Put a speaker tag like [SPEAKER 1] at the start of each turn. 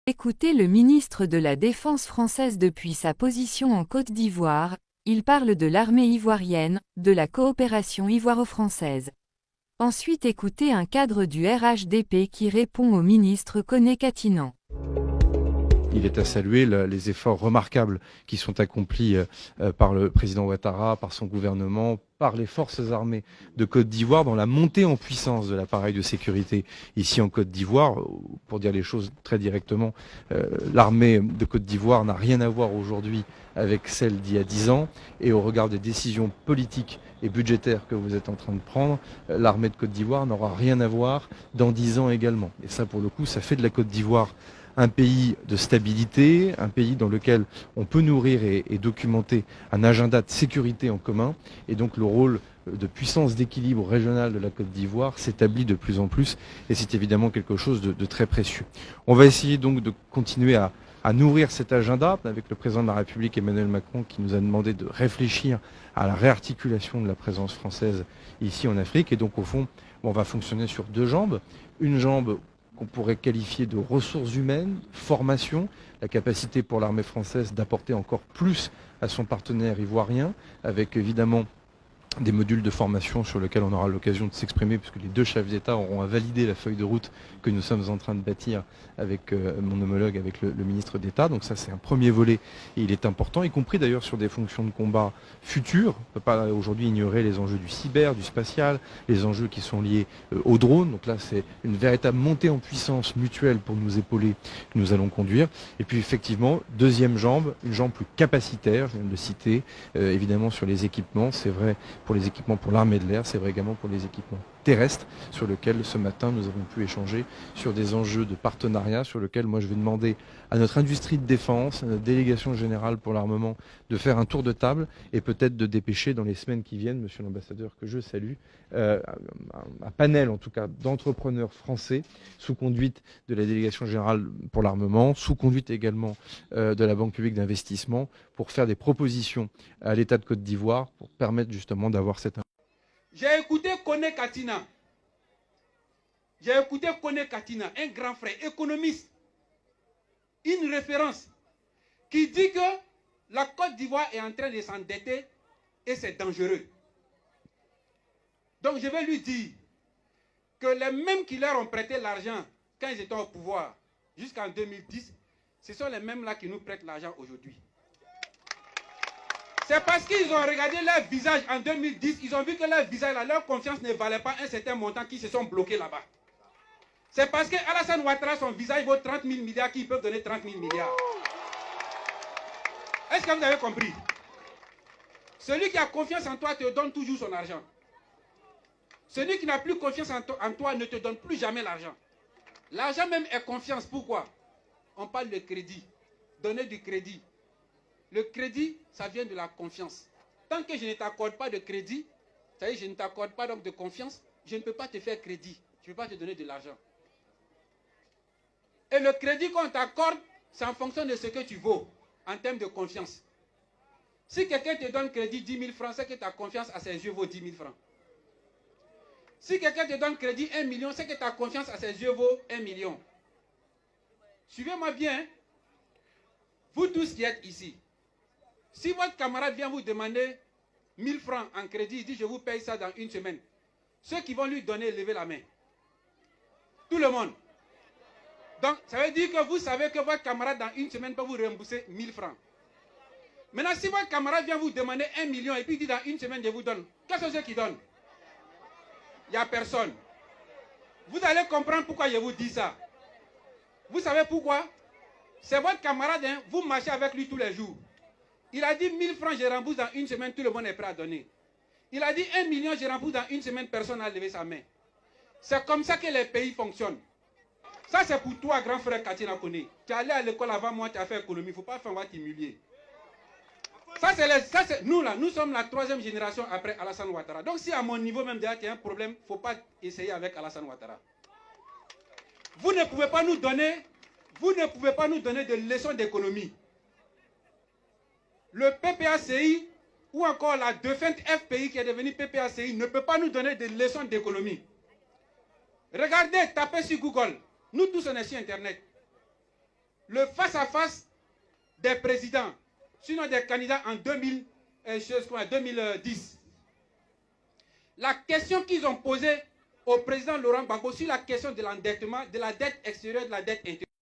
[SPEAKER 1] Écoutez le ministre de la Défense française depuis sa position en Côte d'Ivoire, il parle de l'armée ivoirienne, de la coopération ivoiro-française. Ensuite écoutez un cadre du RHDP qui répond au ministre Koné Katinan.
[SPEAKER 2] Il est à saluer les efforts remarquables qui sont accomplis par le président Ouattara, par son gouvernement, par les forces armées de Côte d'Ivoire dans la montée en puissance de l'appareil de sécurité ici en Côte d'Ivoire. Pour dire les choses très directement, l'armée de Côte d'Ivoire n'a rien à voir aujourd'hui avec celle d'il y a 10 ans, et au regard des décisions politiques et budgétaires que vous êtes en train de prendre, l'armée de Côte d'Ivoire n'aura rien à voir dans 10 ans également. Et ça, pour le coup, ça fait de la Côte d'Ivoire un pays de stabilité, un pays dans lequel on peut nourrir et documenter un agenda de sécurité en commun. Et donc le rôle de puissance d'équilibre régional de la Côte d'Ivoire s'établit de plus en plus, et c'est évidemment quelque chose de très précieux. On va essayer donc de continuer à nourrir cet agenda avec le président de la République Emmanuel Macron, qui nous a demandé de réfléchir à la réarticulation de la présence française ici en Afrique. Et donc au fond, on va fonctionner sur deux jambes. Une jambe qu'on pourrait qualifier de ressources humaines, formation, la capacité pour l'armée française d'apporter encore plus à son partenaire ivoirien, avec évidemment des modules de formation sur lesquels on aura l'occasion de s'exprimer, puisque les deux chefs d'État auront à valider la feuille de route que nous sommes en train de bâtir avec mon homologue, avec le ministre d'État. Donc ça, c'est un premier volet, et il est important, y compris d'ailleurs sur des fonctions de combat futures. On ne peut pas aujourd'hui ignorer les enjeux du cyber, du spatial, les enjeux qui sont liés aux drones. Donc là, c'est une véritable montée en puissance mutuelle pour nous épauler que nous allons conduire. Et puis effectivement, deuxième jambe, une jambe plus capacitaire, je viens de le citer, évidemment sur les équipements. C'est vrai pour les équipements pour l'armée de l'air, c'est vrai également pour les équipements terrestres, sur lesquels ce matin nous avons pu échanger sur des enjeux de partenariat, sur lesquels moi je vais demander à notre industrie de défense, à notre délégation générale pour l'armement, de faire un tour de table et peut-être de dépêcher dans les semaines qui viennent, monsieur l'ambassadeur que je salue, un panel en tout cas d'entrepreneurs français sous conduite de la délégation générale pour l'armement, sous conduite également de la Banque publique d'investissement, pour faire des propositions à l'État de Côte d'Ivoire pour permettre justement d'avoir cette...
[SPEAKER 3] J'ai écouté Koné Katinan. J'ai écouté Koné Katinan, un grand frère, économiste, une référence, qui dit que la Côte d'Ivoire est en train de s'endetter et c'est dangereux. Donc je vais lui dire que les mêmes qui leur ont prêté l'argent quand ils étaient au pouvoir jusqu'en 2010, ce sont les mêmes là qui nous prêtent l'argent aujourd'hui. C'est parce qu'ils ont regardé leur visage en 2010, ils ont vu que leur visage, là, leur confiance ne valait pas un certain montant, qui se sont bloqués là-bas. C'est parce que Alassane Ouattara, son visage vaut 30 000 milliards, qu'ils peuvent donner 30 000 milliards. Est-ce que vous avez compris? Celui qui a confiance en toi te donne toujours son argent. Celui qui n'a plus confiance en toi ne te donne plus jamais l'argent. L'argent même est confiance. Pourquoi? On parle de crédit. Donner du crédit. Le crédit, ça vient de la confiance. Tant que je ne t'accorde pas de crédit, ça y est, je ne t'accorde pas donc de confiance, je ne peux pas te faire crédit. Je ne peux pas te donner de l'argent. Et le crédit qu'on t'accorde, c'est en fonction de ce que tu vaux, en termes de confiance. Si quelqu'un te donne crédit 10 000 francs, c'est que ta confiance à ses yeux vaut 10 000 francs. Si quelqu'un te donne crédit 1 million, c'est que ta confiance à ses yeux vaut 1 million. Suivez-moi bien, vous tous qui êtes ici. Si votre camarade vient vous demander 1000 francs en crédit, il dit je vous paye ça dans une semaine. Ceux qui vont lui donner, levez la main. Tout le monde. Donc, ça veut dire que vous savez que votre camarade dans une semaine peut vous rembourser 1000 francs. Maintenant, si votre camarade vient vous demander 1 million et puis il dit dans une semaine je vous donne, qu'est-ce que c'est qui donne? Il n'y a personne. Vous allez comprendre pourquoi je vous dis ça. Vous savez pourquoi? C'est votre camarade, hein, vous marchez avec lui tous les jours. Il a dit 1000 francs, je rembourse dans une semaine, tout le monde est prêt à donner. Il a dit 1 million, je rembourse dans une semaine, personne n'a levé sa main. C'est comme ça que les pays fonctionnent. Ça, c'est pour toi, grand frère Katina Koné. Tu es allé à l'école avant moi, tu as fait économie, il ne faut pas faire, on va t'humilier. Ça, c'est nous, là, nous sommes la 3e génération après Alassane Ouattara. Donc, si à mon niveau, même déjà, il y a un problème, il ne faut pas essayer avec Alassane Ouattara. Vous ne pouvez pas nous donner de leçons d'économie. Le PPACI ou encore la défunte FPI qui est devenue PPACI ne peut pas nous donner des leçons d'économie. Regardez, tapez sur Google. Nous tous on est sur Internet. le face-à-face des présidents, sinon des candidats en 2010. La question qu'ils ont posée au président Laurent Gbagbo sur la question de l'endettement, de la dette extérieure, de la dette intérieure.